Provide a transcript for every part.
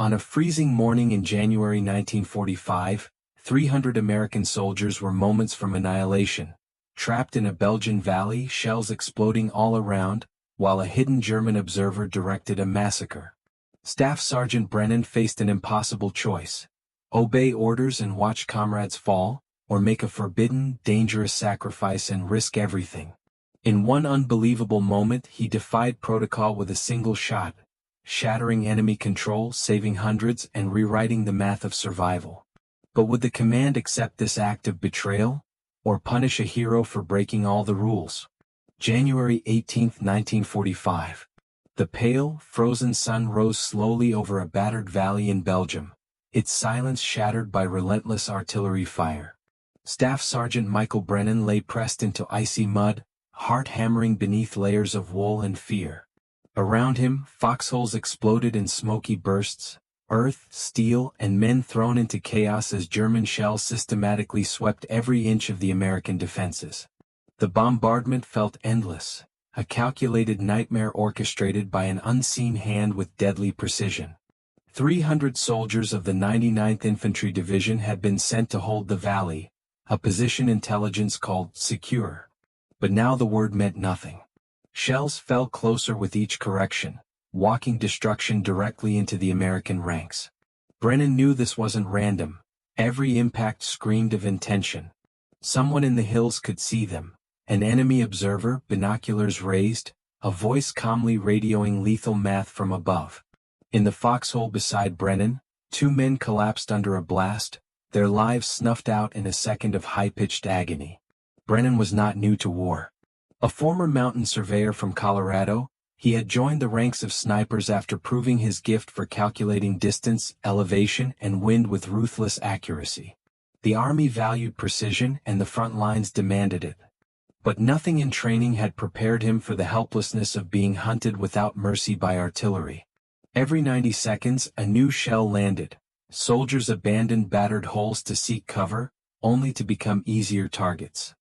On a freezing morning in January 1945, 300 American soldiers were moments from annihilation, trapped in a Belgian valley, shells exploding all around, while a hidden German observer directed a massacre. Staff Sergeant Brennan faced an impossible choice: obey orders and watch comrades fall, or make a forbidden, dangerous sacrifice and risk everything. In one unbelievable moment, he defied protocol with a single shot, shattering enemy control, saving hundreds, and rewriting the math of survival. But would the command accept this act of betrayal, or punish a hero for breaking all the rules? January 18, 1945. The pale, frozen sun rose slowly over a battered valley in Belgium, its silence shattered by relentless artillery fire. Staff Sergeant Michael Brennan lay pressed into icy mud, heart hammering beneath layers of wool and fear. Around him, foxholes exploded in smoky bursts, earth, steel, and men thrown into chaos as German shells systematically swept every inch of the American defenses. The bombardment felt endless, a calculated nightmare orchestrated by an unseen hand with deadly precision. 300 soldiers of the 99th Infantry Division had been sent to hold the valley, a position intelligence called secure. But now the word meant nothing. Shells fell closer with each correction, walking destruction directly into the American ranks. Brennan knew this wasn't random. Every impact screamed of intention. Someone in the hills could see them, an enemy observer, binoculars raised, a voice calmly radioing lethal math from above. In the foxhole beside Brennan, 2 men collapsed under a blast, their lives snuffed out in a second of high-pitched agony. Brennan was not new to war. A former mountain surveyor from Colorado, he had joined the ranks of snipers after proving his gift for calculating distance, elevation, and wind with ruthless accuracy. The Army valued precision, and the front lines demanded it. But nothing in training had prepared him for the helplessness of being hunted without mercy by artillery. Every 90 seconds, a new shell landed. Soldiers abandoned battered holes to seek cover, only to become easier targets.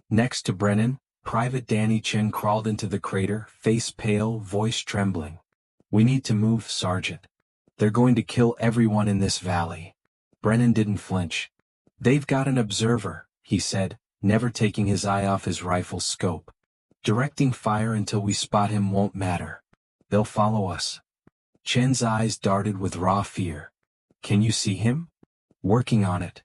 Next to Brennan, Private Danny Chin crawled into the crater, face pale, voice trembling. "We need to move, Sergeant. They're going to kill everyone in this valley." Brennan didn't flinch. "They've got an observer," he said, never taking his eye off his rifle's scope. "Directing fire until we spot him won't matter. They'll follow us." Chin's eyes darted with raw fear. "Can you see him?" "Working on it."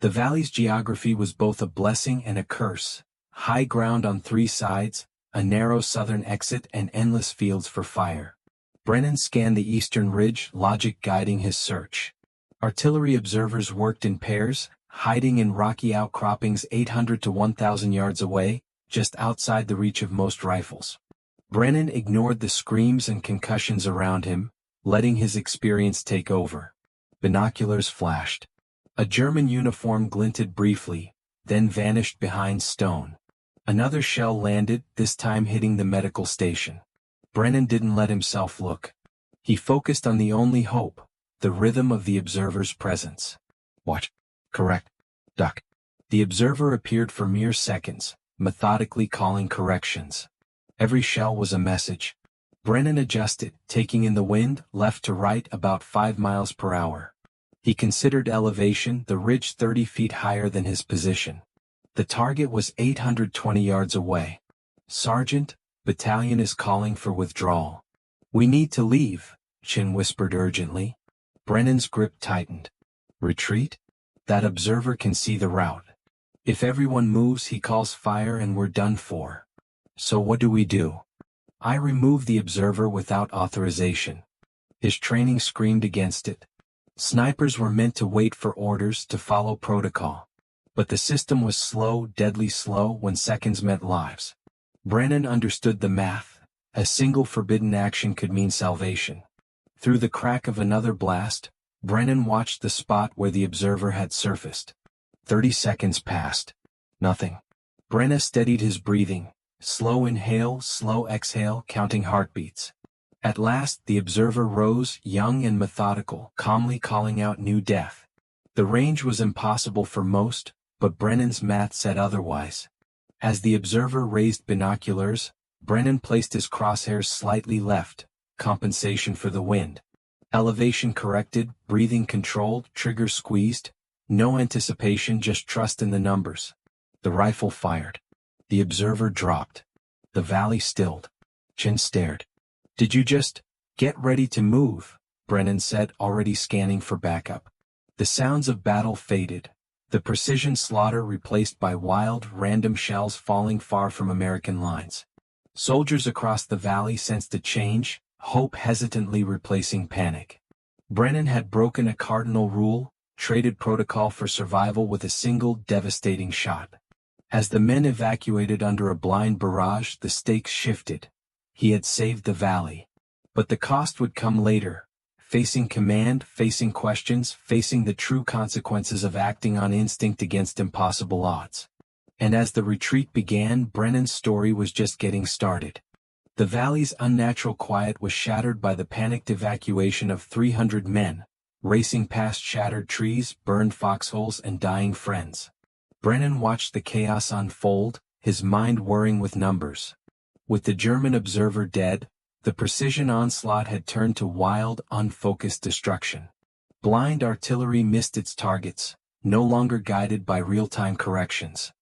The valley's geography was both a blessing and a curse. High ground on 3 sides, a narrow southern exit, and endless fields for fire. Brennan scanned the eastern ridge, logic guiding his search. Artillery observers worked in pairs, hiding in rocky outcroppings 800 to 1,000 yards away, just outside the reach of most rifles. Brennan ignored the screams and concussions around him, letting his experience take over. Binoculars flashed. A German uniform glinted briefly, then vanished behind stone. Another shell landed, this time hitting the medical station. Brennan didn't let himself look. He focused on the only hope, the rhythm of the observer's presence. Watch. Correct. Duck. The observer appeared for mere seconds, methodically calling corrections. Every shell was a message. Brennan adjusted, taking in the wind, left to right about 5 miles per hour. He considered elevation, the ridge 30 feet higher than his position. The target was 820 yards away. "Sergeant, Battalion is calling for withdrawal." "We need to leave," Chin whispered urgently. Brennan's grip tightened. "Retreat? That observer can see the route. If everyone moves, he calls fire and we're done for." "So what do we do?" "I remove the observer without authorization." His training screamed against it. Snipers were meant to wait for orders, to follow protocol. But the system was slow, deadly slow, when seconds meant lives. Brennan understood the math. A single forbidden action could mean salvation. Through the crack of another blast, Brennan watched the spot where the observer had surfaced. 30 seconds passed. Nothing. Brennan steadied his breathing. Slow inhale, slow exhale, counting heartbeats. At last, the observer rose, young and methodical, calmly calling out new death. The range was impossible for most, but Brennan's math said otherwise. As the observer raised binoculars, Brennan placed his crosshairs slightly left, compensation for the wind. Elevation corrected, breathing controlled, trigger squeezed. No anticipation, just trust in the numbers. The rifle fired. The observer dropped. The valley stilled. Chin stared. "Did you just get ready to move?" Brennan said, already scanning for backup. The sounds of battle faded. The precision slaughter replaced by wild, random shells falling far from American lines. Soldiers across the valley sensed a change, hope hesitantly replacing panic. Brennan had broken a cardinal rule, traded protocol for survival with a single devastating shot. As the men evacuated under a blind barrage, the stakes shifted. He had saved the valley. But the cost would come later. Facing command, facing questions, facing the true consequences of acting on instinct against impossible odds. And as the retreat began, Brennan's story was just getting started. The valley's unnatural quiet was shattered by the panicked evacuation of 300 men, racing past shattered trees, burned foxholes, and dying friends. Brennan watched the chaos unfold, his mind whirring with numbers. With the German observer dead, the precision onslaught had turned to wild, unfocused destruction. Blind artillery missed its targets, no longer guided by real-time corrections.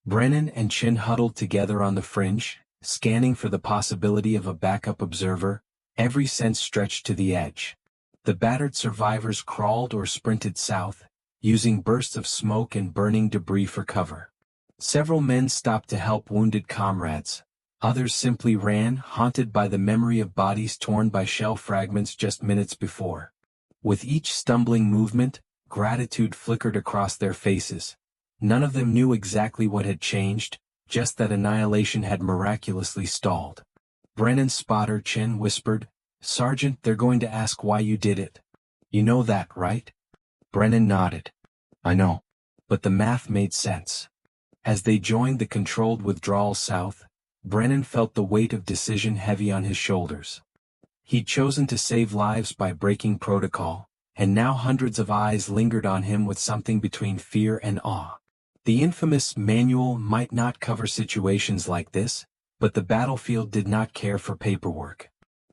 Brennan and Chin huddled together on the fringe, scanning for the possibility of a backup observer, every sense stretched to the edge. The battered survivors crawled or sprinted south, using bursts of smoke and burning debris for cover. Several men stopped to help wounded comrades. Others simply ran, haunted by the memory of bodies torn by shell fragments just minutes before. With each stumbling movement, gratitude flickered across their faces. None of them knew exactly what had changed, just that annihilation had miraculously stalled. Brennan's spotter Chin whispered, "Sergeant, they're going to ask why you did it. You know that, right?" Brennan nodded. "I know." But the math made sense. As they joined the controlled withdrawal south, Brennan felt the weight of decision heavy on his shoulders. He'd chosen to save lives by breaking protocol, and now hundreds of eyes lingered on him with something between fear and awe. The infamous manual might not cover situations like this, but the battlefield did not care for paperwork.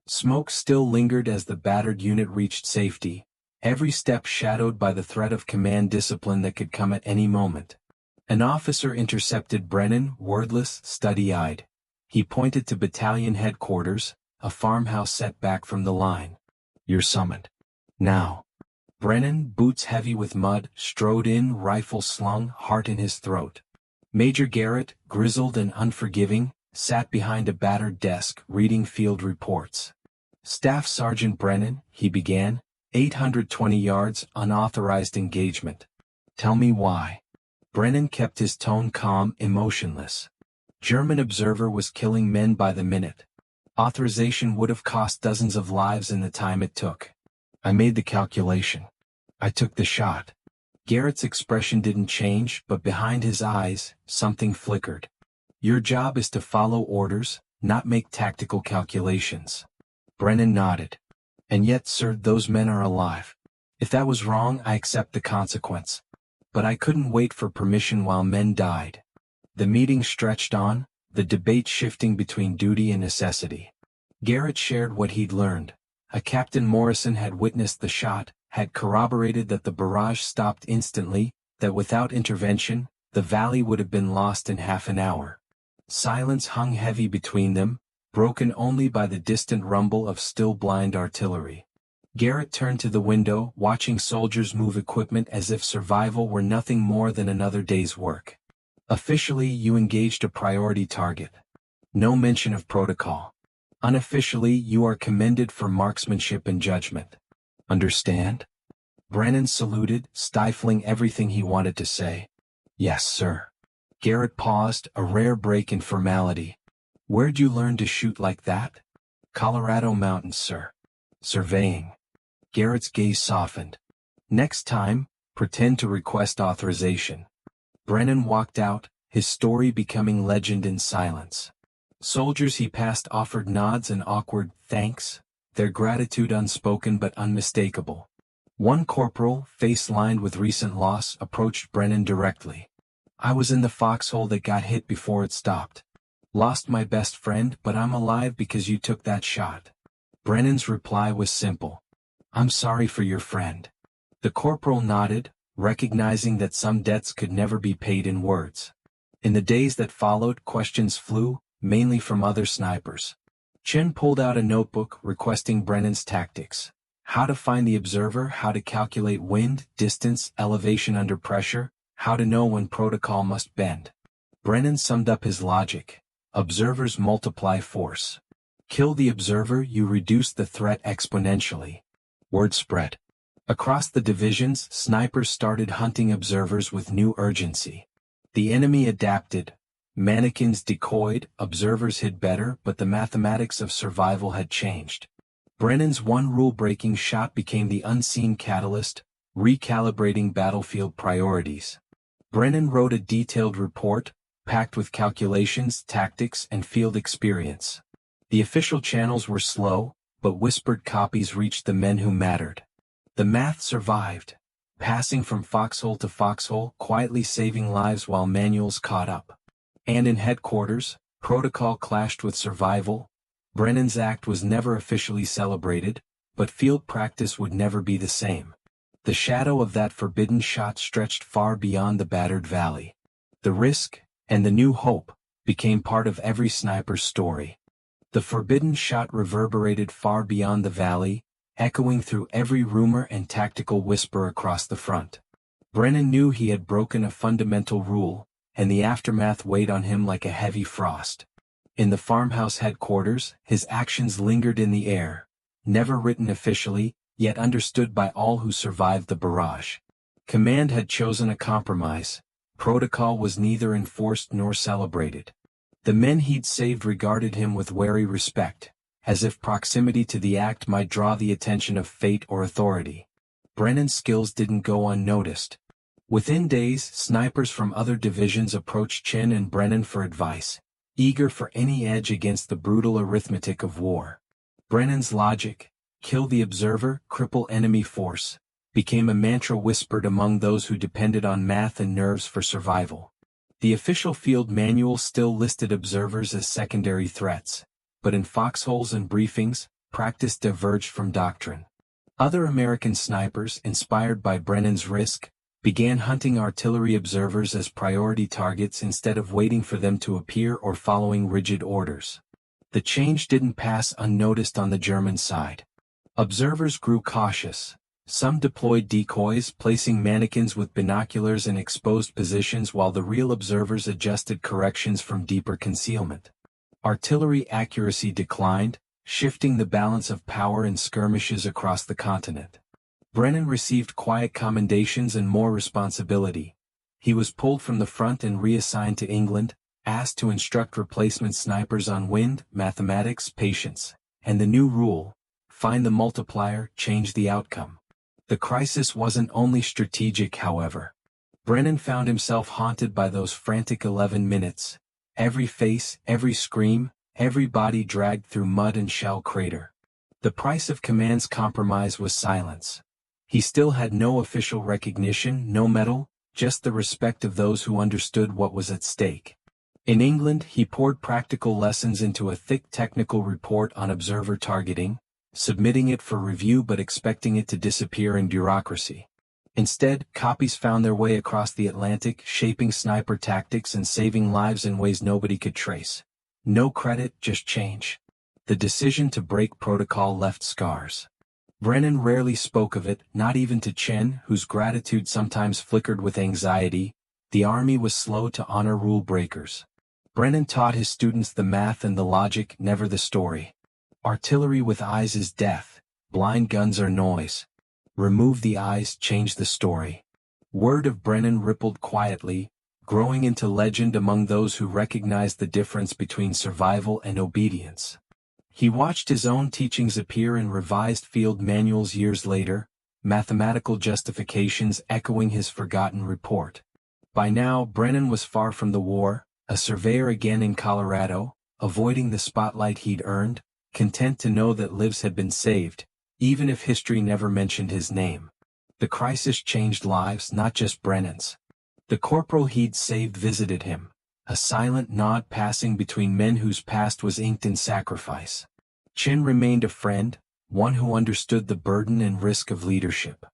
Smoke still lingered as the battered unit reached safety, every step shadowed by the threat of command discipline that could come at any moment. An officer intercepted Brennan, wordless, steady-eyed. He pointed to battalion headquarters, a farmhouse set back from the line. "You're summoned. Now." Brennan, boots heavy with mud, strode in, rifle slung, heart in his throat. Major Garrett, grizzled and unforgiving, sat behind a battered desk, reading field reports. "Staff Sergeant Brennan," he began, 820 yards, unauthorized engagement. "Tell me why." Brennan kept his tone calm, emotionless. German observer was killing men by the minute. Authorization would have cost dozens of lives in the time it took. "I made the calculation. I took the shot." Garrett's expression didn't change, but behind his eyes, something flickered. "Your job is to follow orders, not make tactical calculations." Brennan nodded. "And yet, sir, those men are alive. If that was wrong, I accept the consequence. But I couldn't wait for permission while men died." The meeting stretched on, the debate shifting between duty and necessity. Garrett shared what he'd learned. A Captain Morrison had witnessed the shot, had corroborated that the barrage stopped instantly, that without intervention, the valley would have been lost in half an hour. Silence hung heavy between them, broken only by the distant rumble of still blind artillery. Garrett turned to the window, watching soldiers move equipment as if survival were nothing more than another day's work. "Officially, you engaged a priority target. No mention of protocol. Unofficially, you are commended for marksmanship and judgment. Understand?" Brennan saluted, stifling everything he wanted to say. "Yes, sir." Garrett paused, a rare break in formality. "Where'd you learn to shoot like that?" "Colorado Mountains, sir." "Surveying." Garrett's gaze softened. "Next time, pretend to request authorization." Brennan walked out, his story becoming legend in silence. Soldiers he passed offered nods and awkward thanks, their gratitude unspoken but unmistakable. One corporal, face lined with recent loss, approached Brennan directly. "I was in the foxhole that got hit before it stopped. Lost my best friend, but I'm alive because you took that shot." Brennan's reply was simple. I'm sorry for your friend. The corporal nodded, recognizing that some debts could never be paid in words. In the days that followed, questions flew, mainly from other snipers. Chen pulled out a notebook requesting Brennan's tactics. How to find the observer, how to calculate wind, distance, elevation under pressure, how to know when protocol must bend. Brennan summed up his logic. Observers multiply force. Kill the observer, you reduce the threat exponentially. Word spread. Across the divisions, snipers started hunting observers with new urgency. The enemy adapted. Mannequins decoyed, observers hid better, but the mathematics of survival had changed. Brennan's one rule-breaking shot became the unseen catalyst, recalibrating battlefield priorities. Brennan wrote a detailed report, packed with calculations, tactics, and field experience. The official channels were slow, but whispered copies reached the men who mattered. The math survived, passing from foxhole to foxhole, quietly saving lives while manuals caught up. And in headquarters, protocol clashed with survival. Brennan's act was never officially celebrated, but field practice would never be the same. The shadow of that forbidden shot stretched far beyond the battered valley. The risk, and the new hope, became part of every sniper's story. The forbidden shot reverberated far beyond the valley, echoing through every rumor and tactical whisper across the front. Brennan knew he had broken a fundamental rule, and the aftermath weighed on him like a heavy frost. In the farmhouse headquarters, his actions lingered in the air, never written officially, yet understood by all who survived the barrage. Command had chosen a compromise. Protocol was neither enforced nor celebrated. The men he'd saved regarded him with wary respect, as if proximity to the act might draw the attention of fate or authority. Brennan's skills didn't go unnoticed. Within days, snipers from other divisions approached Chen and Brennan for advice, eager for any edge against the brutal arithmetic of war. Brennan's logic, kill the observer, cripple enemy force, became a mantra whispered among those who depended on math and nerves for survival. The official field manual still listed observers as secondary threats, but in foxholes and briefings, practice diverged from doctrine. Other American snipers, inspired by Brennan's risk, began hunting artillery observers as priority targets instead of waiting for them to appear or following rigid orders. The change didn't pass unnoticed on the German side. Observers grew cautious. Some deployed decoys, placing mannequins with binoculars in exposed positions while the real observers adjusted corrections from deeper concealment. Artillery accuracy declined, shifting the balance of power in skirmishes across the continent. Brennan received quiet commendations and more responsibility. He was pulled from the front and reassigned to England, asked to instruct replacement snipers on wind, mathematics, patience, and the new rule, find the multiplier, change the outcome. The crisis wasn't only strategic, however. Brennan found himself haunted by those frantic 11 minutes. Every face, every scream, every body dragged through mud and shell crater. The price of command's compromise was silence. He still had no official recognition, no medal, just the respect of those who understood what was at stake. In England, he poured practical lessons into a thick technical report on observer targeting, submitting it for review but expecting it to disappear in bureaucracy. Instead, copies found their way across the Atlantic, shaping sniper tactics and saving lives in ways nobody could trace. No credit, just change. The decision to break protocol left scars. Brennan rarely spoke of it, not even to Chen, whose gratitude sometimes flickered with anxiety. The army was slow to honor rule breakers. Brennan taught his students the math and the logic, never the story. Artillery with eyes is death, blind guns are noise. Remove the eyes, change the story. Word of Brennan rippled quietly, growing into legend among those who recognized the difference between survival and obedience. He watched his own teachings appear in revised field manuals years later, mathematical justifications echoing his forgotten report. By now, Brennan was far from the war, a surveyor again in Colorado, avoiding the spotlight he'd earned, content to know that lives had been saved, even if history never mentioned his name. The crisis changed lives, not just Brennan's. The corporal he'd saved visited him, a silent nod passing between men whose past was inked in sacrifice. Chen remained a friend, one who understood the burden and risk of leadership.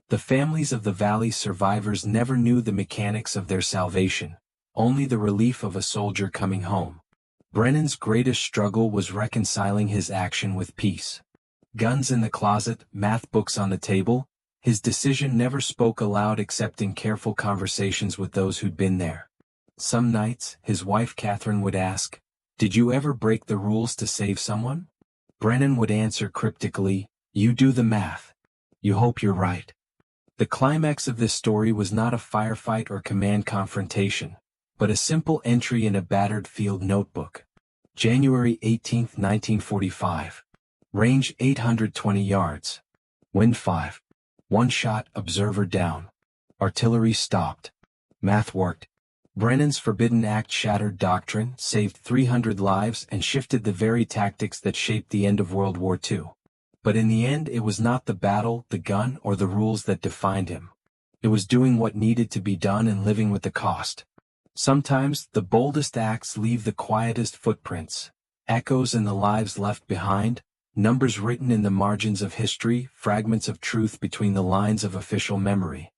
The families of the Valley's survivors never knew the mechanics of their salvation, only the relief of a soldier coming home. Brennan's greatest struggle was reconciling his action with peace. Guns in the closet, math books on the table, his decision never spoke aloud except in careful conversations with those who'd been there. Some nights, his wife Catherine would ask, "Did you ever break the rules to save someone?" Brennan would answer cryptically, "You do the math. You hope you're right." The climax of this story was not a firefight or command confrontation, but a simple entry in a battered field notebook. January 18, 1945. Range 820 yards. Wind 5. One shot, observer down. Artillery stopped. Math worked. Brennan's Forbidden Act shattered doctrine, saved 300 lives and shifted the very tactics that shaped the end of World War II. But in the end it was not the battle, the gun, or the rules that defined him. It was doing what needed to be done and living with the cost. Sometimes, the boldest acts leave the quietest footprints, echoes in the lives left behind, numbers written in the margins of history, fragments of truth between the lines of official memory.